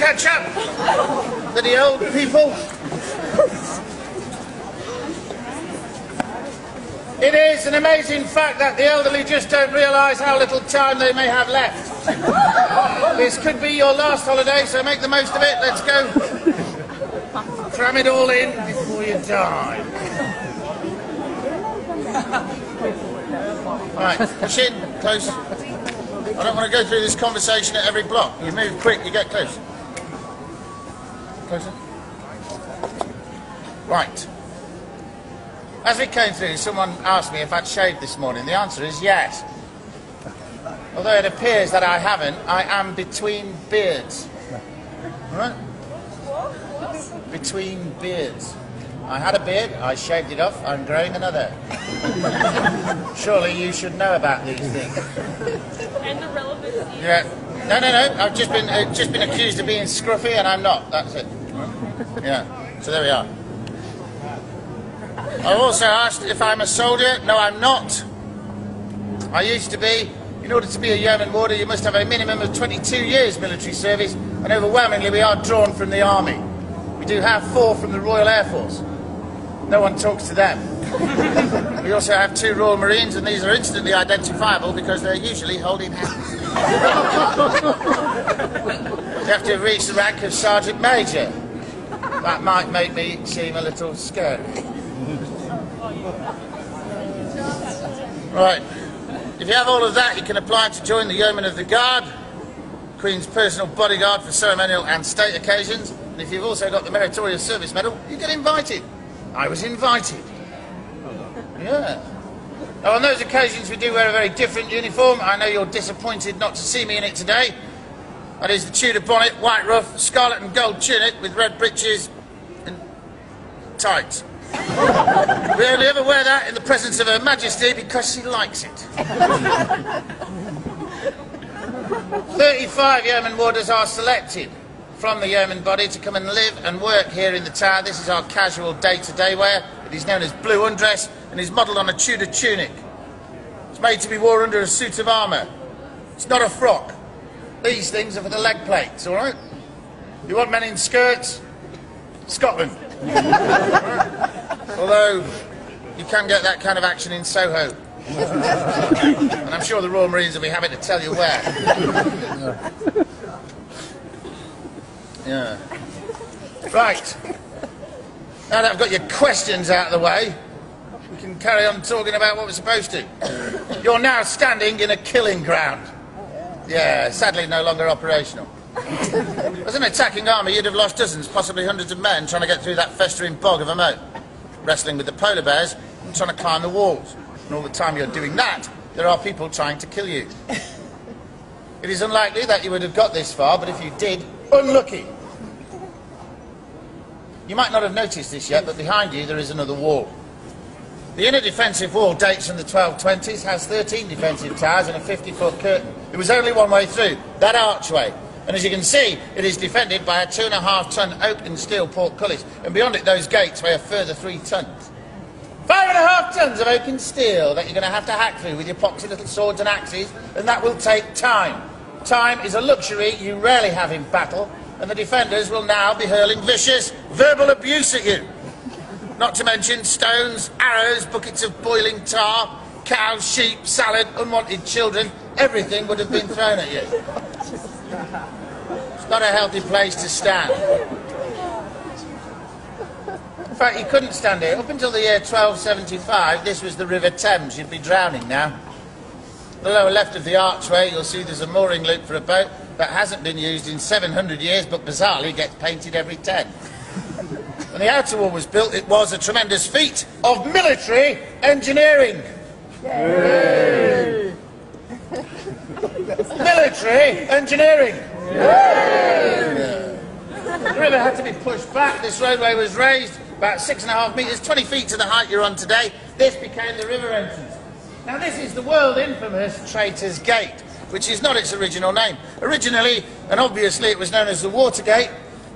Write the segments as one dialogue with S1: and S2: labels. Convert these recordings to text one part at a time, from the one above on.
S1: catch up to the old people. It is an amazing fact that the elderly just don't realise how little time they may have left. This could be your last holiday, so make the most of it. Let's go. Cram it all in before you die. Right, push in, close. I don't want to go through this conversation at every block. You move quick, you get close. Closer. Right. As we came through, someone asked me if I'd shaved this morning. The answer is yes. Although it appears that I haven't, I am between beards. Right? Between beards. I had a beard, I shaved it off, I'm growing another. Surely you should know about these things.
S2: And the relevancy.
S1: Yeah. No. I've just been accused of being scruffy, and I'm not. That's it. Yeah. So there we are. I've also asked if I'm a soldier. No, I'm not. I used to be. In order to be a yeoman warder, you must have a minimum of 22 years military service, and overwhelmingly we are drawn from the army. We do have 4 from the Royal Air Force. No one talks to them. We also have 2 Royal Marines, and these are instantly identifiable because they're usually holding hands. You have to have reached the rank of Sergeant Major. That might make me seem a little scary. Right. If you have all of that, you can apply to join the Yeomen of the Guard, Queen's personal bodyguard for ceremonial and state occasions. And if you've also got the Meritorious Service Medal, you get invited. I was invited. Yeah. Now, on those occasions, we do wear a very different uniform. I know you're disappointed not to see me in it today. That is the Tudor bonnet, white ruff, scarlet and gold tunic with red breeches and tights. We only ever wear that in the presence of Her Majesty because she likes it. 35 yeoman warders are selected from the yeoman body to come and live and work here in the tower. This is our casual day-to-day wear. It is known as blue undress and is modelled on a Tudor tunic. It's made to be worn under a suit of armour. It's not a frock. These things are for the leg plates, all right? You want men in skirts? Scotland. Although, you can get that kind of action in Soho. And I'm sure the Royal Marines will be happy to tell you where. Yeah. Right. Now that I've got your questions out of the way, we can carry on talking about what we're supposed to. You're now standing in a killing ground. Yeah, sadly no longer operational. As an attacking army, you'd have lost dozens, possibly hundreds of men trying to get through that festering bog of a moat, wrestling with the polar bears and trying to climb the walls. And all the time you're doing that, there are people trying to kill you. It is unlikely that you would have got this far, but if you did, unlucky. You might not have noticed this yet, but behind you there is another wall. The inner defensive wall dates from the 1220s, has 13 defensive towers and a 50-foot curtain. There was only one way through, that archway. And as you can see, it is defended by a 2.5-ton oak and steel portcullis. And beyond it, those gates weigh a further 3 tons. 5.5 tons of oak and steel that you're going to have to hack through with your poxy little swords and axes, and that will take time. Time is a luxury you rarely have in battle, and the defenders will now be hurling vicious verbal abuse at you. Not to mention stones, arrows, buckets of boiling tar, cows, sheep, salad, unwanted children. Everything would have been thrown at you. It's not a healthy place to stand. In fact, you couldn't stand here. Up until the year 1275, this was the River Thames. You'd be drowning now. The lower left of the archway, you'll see there's a mooring loop for a boat that hasn't been used in 700 years, but bizarrely gets painted every 10. When the outer wall was built, it was a tremendous feat of military engineering. Yay! Military engineering. Yay! The river had to be pushed back. This roadway was raised about 6.5 metres, 20 feet to the height you're on today. This became the river entrance. Now this is the world infamous Traitor's Gate, which is not its original name. Originally, and obviously, it was known as the Watergate,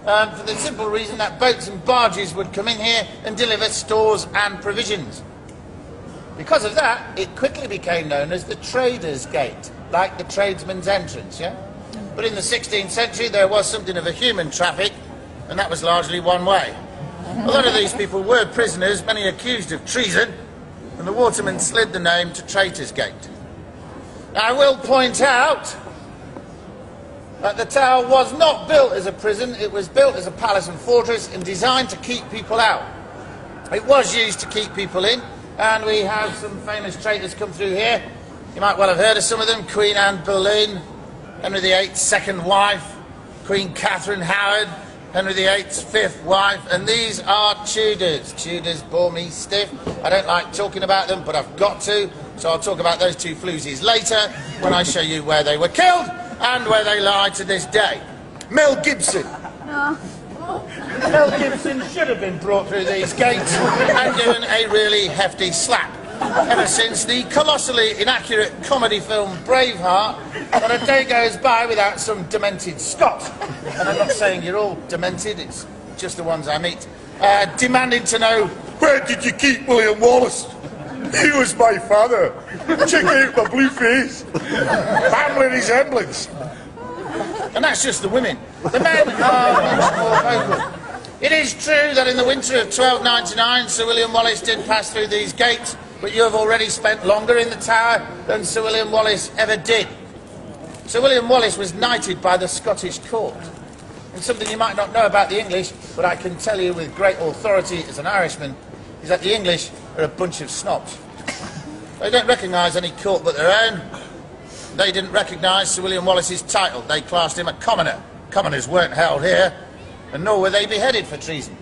S1: for the simple reason that boats and barges would come in here and deliver stores and provisions. Because of that, it quickly became known as the Trader's Gate, like the tradesman's entrance, yeah? But in the 16th century, there was something of a human traffic, and that was largely one way. A lot of these people were prisoners, many accused of treason, and the watermen slid the name to Traitors' Gate. Now, I will point out that the tower was not built as a prison, it was built as a palace and fortress and designed to keep people out. It was used to keep people in, and we have some famous traitors come through here. You might well have heard of some of them: Queen Anne Boleyn, Henry VIII's second wife, Queen Catherine Howard, Henry VIII's fifth wife, and these are Tudors. Tudors bore me stiff. I don't like talking about them, but I've got to, so I'll talk about those two floozies later when I show you where they were killed and where they lie to this day. Mel Gibson. Mel Gibson should have been brought through these gates and given a really hefty slap. Ever since the colossally inaccurate comedy film Braveheart, not a day goes by without some demented Scot, and I'm not saying you're all demented, it's just the ones I meet, demanding to know, where did you keep William Wallace? He was my father. Check out my blue face. Family resemblance. And that's just the women. The men are much more vocal. It is true that in the winter of 1299, Sir William Wallace did pass through these gates, but you have already spent longer in the tower than Sir William Wallace ever did. Sir William Wallace was knighted by the Scottish court. And something you might not know about the English, but I can tell you with great authority as an Irishman, is that the English are a bunch of snobs. They don't recognise any court but their own. They didn't recognise Sir William Wallace's title. They classed him a commoner. Commoners weren't held here, and nor were they beheaded for treason.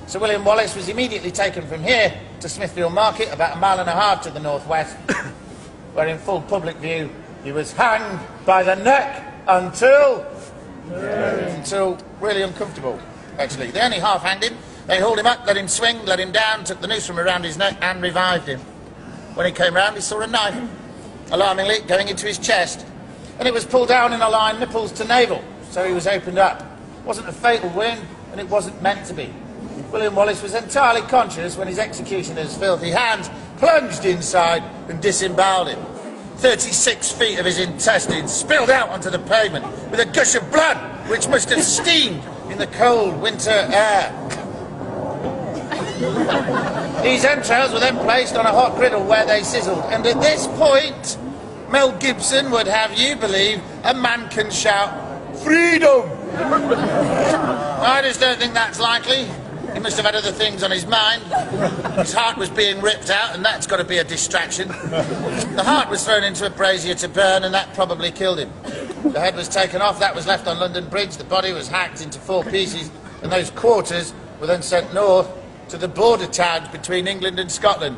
S1: Sir William Wallace was immediately taken from here to Smithfield Market, about 1.5 miles to the northwest, where in full public view he was hanged by the neck until really uncomfortable, actually. They only half hanged him. They hauled him up, let him swing, let him down, took the noose from around his neck and revived him. When he came round, he saw a knife, alarmingly, going into his chest, and it was pulled down in a line nipples to navel, so he was opened up. It wasn't a fatal wound, and it wasn't meant to be. William Wallace was entirely conscious when his executioner's filthy hands plunged inside and disemboweled him. 36 feet of his intestines spilled out onto the pavement with a gush of blood which must have steamed in the cold winter air. These entrails were then placed on a hot griddle where they sizzled, and at this point Mel Gibson would have you believe a man can shout, "Freedom!" I just don't think that's likely. He must have had other things on his mind. His heart was being ripped out, and that's got to be a distraction. The heart was thrown into a brazier to burn, and that probably killed him. The head was taken off, that was left on London Bridge, the body was hacked into 4 pieces, and those quarters were then sent north to the border towns between England and Scotland,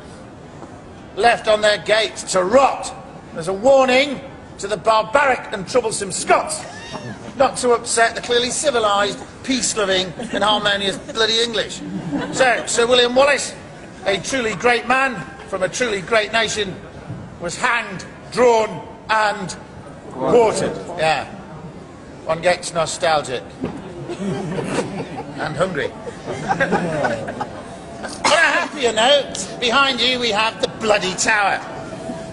S1: left on their gates to rot as a warning to the barbaric and troublesome Scots not to upset the clearly civilised, peace-loving and harmonious bloody English. So, Sir William Wallace, a truly great man from a truly great nation, was hanged, drawn and quartered. Yeah. One gets nostalgic. And hungry. On a happier note, behind you we have the Bloody Tower.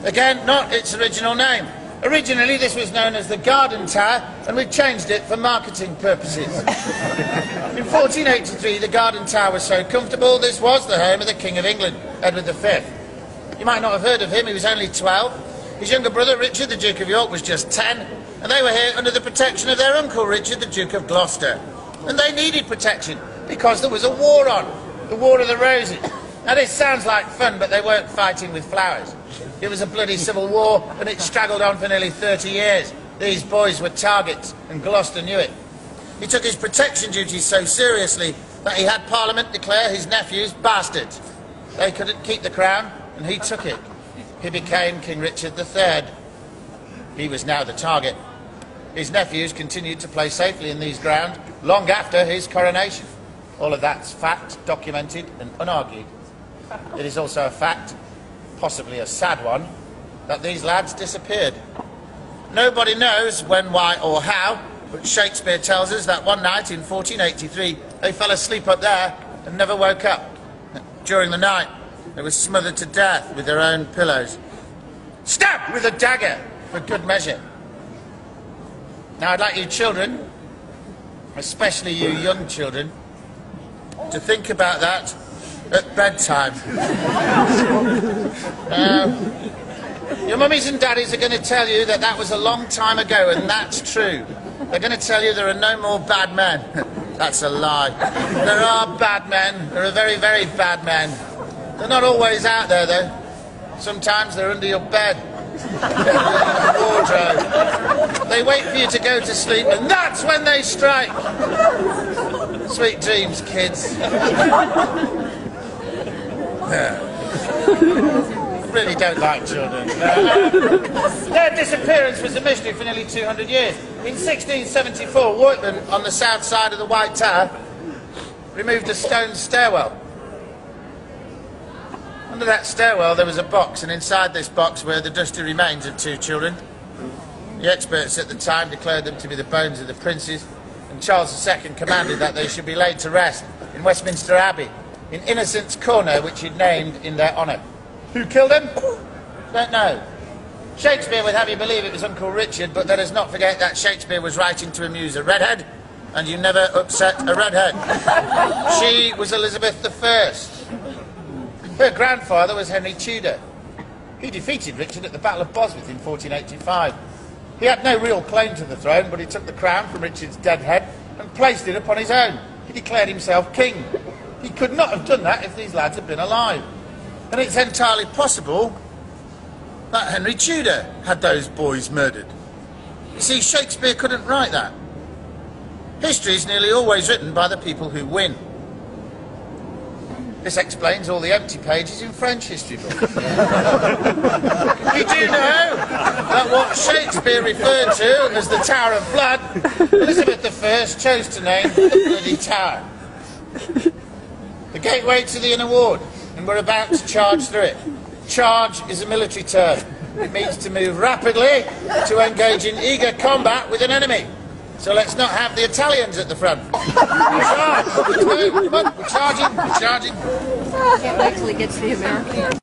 S1: Again, not its original name. Originally, this was known as the Garden Tower, and we've changed it for marketing purposes. In 1483, the Garden Tower was so comfortable, this was the home of the King of England, Edward V. You might not have heard of him, he was only 12. His younger brother, Richard, the Duke of York, was just 10, and they were here under the protection of their uncle, Richard, the Duke of Gloucester. And they needed protection, because there was a war on, the War of the Roses. Now, this sounds like fun, but they weren't fighting with flowers. It was a bloody civil war, and it straggled on for nearly 30 years. These boys were targets, and Gloucester knew it. He took his protection duties so seriously that he had Parliament declare his nephews bastards. They couldn't keep the crown, and he took it. He became King Richard III. He was now the target. His nephews continued to play safely in these grounds long after his coronation. All of that's fact, documented and unargued. It is also a fact, possibly a sad one, that these lads disappeared. Nobody knows when, why or how, but Shakespeare tells us that one night in 1483 they fell asleep up there and never woke up. During the night they were smothered to death with their own pillows. Stabbed with a dagger, for good measure. Now I'd like you children, especially you young children, to think about that at bedtime. Your mummies and daddies are going to tell you that that was a long time ago, and that's true. They're going to tell you there are no more bad men. That's a lie. There are bad men. There are very, very bad men. They're not always out there, though. Sometimes they're under your bed, wardrobe. They wait for you to go to sleep, and that's when they strike. Sweet dreams, kids. Really don't like children. Their disappearance was a mystery for nearly 200 years. In 1674, workmen on the south side of the White Tower removed a stone stairwell. Under that stairwell there was a box, and inside this box were the dusty remains of 2 children. The experts at the time declared them to be the bones of the princes, and Charles II commanded that they should be laid to rest in Westminster Abbey, in Innocents' Corner, which he'd named in their honour. Who killed them? Don't know. Shakespeare would have you believe it was Uncle Richard, but let us not forget that Shakespeare was writing to amuse a redhead, and you never upset a redhead. She was Elizabeth I. Her grandfather was Henry Tudor. He defeated Richard at the Battle of Bosworth in 1485. He had no real claim to the throne, but he took the crown from Richard's dead head and placed it upon his own. He declared himself king. He could not have done that if these lads had been alive. And it's entirely possible that Henry Tudor had those boys murdered. You see, Shakespeare couldn't write that. History is nearly always written by the people who win. This explains all the empty pages in French history books. You do know that what Shakespeare referred to as the Tower of Blood, Elizabeth I chose to name the Bloody Tower. The gateway to the inner ward, and we're about to charge through it. Charge is a military term. It means to move rapidly, to engage in eager combat with an enemy. So let's not have the Italians at the front. Charge! Come on, we're charging, we're charging.
S3: Can't wait till he gets to the Americans.